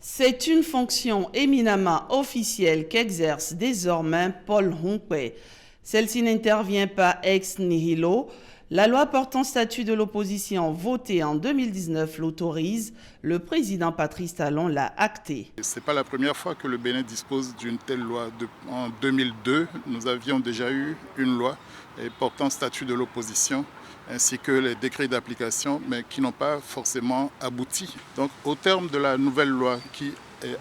C'est une fonction éminemment officielle qu'exerce désormais Paul Hongpei. Celle-ci n'intervient pas ex nihilo. La loi portant statut de l'opposition votée en 2019 l'autorise. Le président Patrice Talon l'a acté. Ce n'est pas la première fois que le Bénin dispose d'une telle loi. En 2002, nous avions déjà eu une loi portant statut de l'opposition, ainsi que les décrets d'application, mais qui n'ont pas forcément abouti. Donc, au terme de la nouvelle loi qui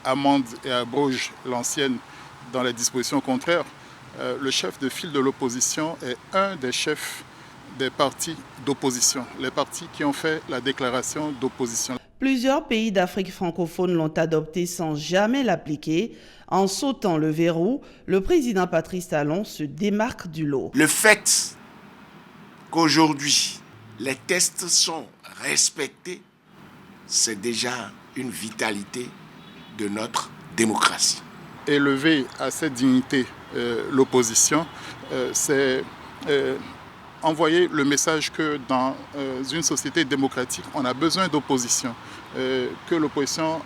amende et abroge l'ancienne dans les dispositions contraires, le chef de file de l'opposition est un des chefs des partis d'opposition, les partis qui ont fait la déclaration d'opposition. Plusieurs pays d'Afrique francophone l'ont adopté sans jamais l'appliquer. En sautant le verrou, le président Patrice Talon se démarque du lot. Le fait qu'aujourd'hui les tests sont respectés, c'est déjà une vitalité de notre démocratie. Élever à cette dignité l'opposition, c'est envoyer le message que dans une société démocratique, on a besoin d'opposition, que l'opposition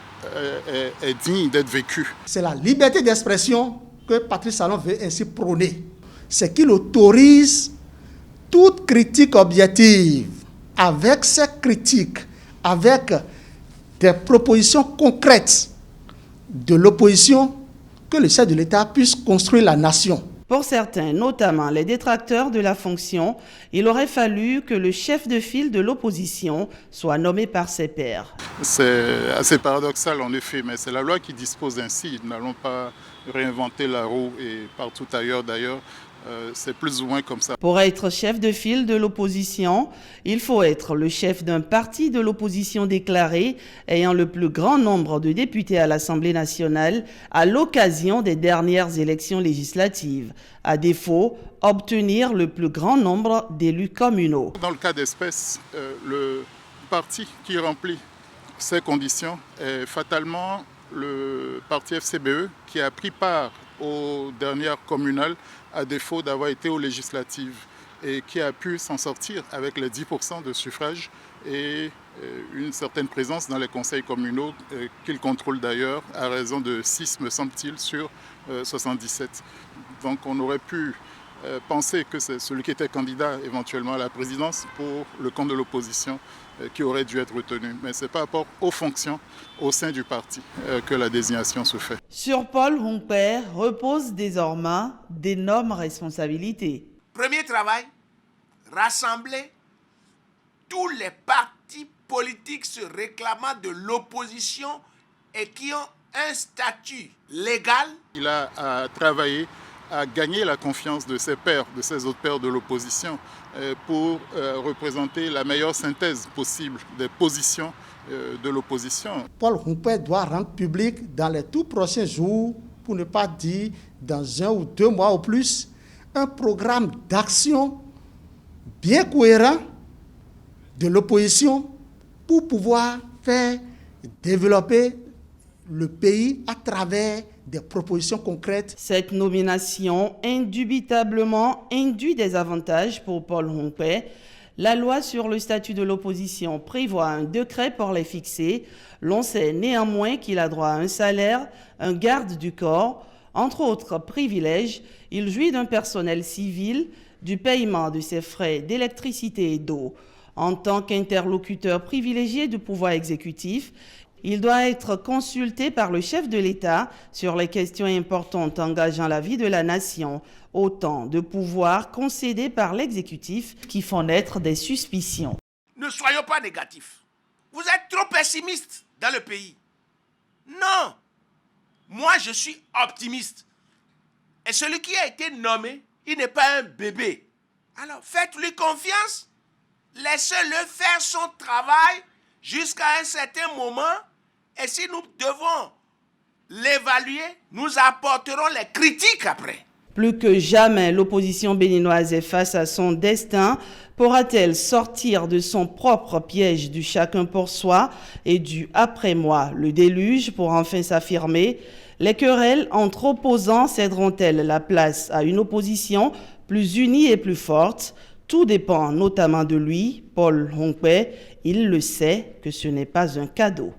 est digne d'être vécue. C'est la liberté d'expression que Patrice Talon veut ainsi prôner. C'est qu'il autorise toute critique objective, avec ces critiques, avec des propositions concrètes de l'opposition, que le chef de l'État puisse construire la nation. Pour certains, notamment les détracteurs de la fonction, il aurait fallu que le chef de file de l'opposition soit nommé par ses pairs. C'est assez paradoxal en effet, mais c'est la loi qui dispose ainsi. Nous n'allons pas réinventer la roue et partout ailleurs d'ailleurs. C'est plus ou moins comme ça. Pour être chef de file de l'opposition, il faut être le chef d'un parti de l'opposition déclaré ayant le plus grand nombre de députés à l'Assemblée nationale à l'occasion des dernières élections législatives. À défaut, obtenir le plus grand nombre d'élus communaux. Dans le cas d'espèce, le parti qui remplit ces conditions est fatalement le parti FCBE qui a pris part aux dernières communales à défaut d'avoir été aux législatives et qui a pu s'en sortir avec les 10% de suffrage et une certaine présence dans les conseils communaux qu'il contrôle d'ailleurs à raison de 6 me semble-t-il sur 77. Donc on aurait pu penser que c'est celui qui était candidat éventuellement à la présidence pour le camp de l'opposition qui aurait dû être retenu. Mais c'est par rapport aux fonctions au sein du parti que la désignation se fait. Sur Paul Hongpei repose désormais d'énormes responsabilités. Premier travail, rassembler tous les partis politiques se réclamant de l'opposition et qui ont un statut légal. Il a travaillé à gagner la confiance de ses pairs, de ses autres pairs de l'opposition, pour représenter la meilleure synthèse possible des positions de l'opposition. Paul Hongpei doit rendre public dans les tout prochains jours, pour ne pas dire dans 1 ou 2 mois ou plus, un programme d'action bien cohérent de l'opposition pour pouvoir faire développer le pays à travers des propositions concrètes. Cette nomination indubitablement induit des avantages pour Paul Hongpei. La loi sur le statut de l'opposition prévoit un décret pour les fixer. L'on sait néanmoins qu'il a droit à un salaire, un garde du corps, entre autres privilèges. Il jouit d'un personnel civil, du paiement de ses frais d'électricité et d'eau. En tant qu'interlocuteur privilégié du pouvoir exécutif, il doit être consulté par le chef de l'État sur les questions importantes engageant la vie de la nation, autant de pouvoirs concédés par l'exécutif qui font naître des suspicions. Ne soyons pas négatifs. Vous êtes trop pessimistes dans le pays. Non. Moi, je suis optimiste. Et celui qui a été nommé, il n'est pas un bébé. Alors, faites-lui confiance. Laissez-le faire son travail jusqu'à un certain moment. Et si nous devons l'évaluer, nous apporterons les critiques après. Plus que jamais, l'opposition béninoise est face à son destin. Pourra-t-elle sortir de son propre piège du chacun pour soi et du après-moi, le déluge, pour enfin s'affirmer? Les querelles entre opposants céderont-elles la place à une opposition plus unie et plus forte? Tout dépend notamment de lui, Paul Hongpei. Il le sait que ce n'est pas un cadeau.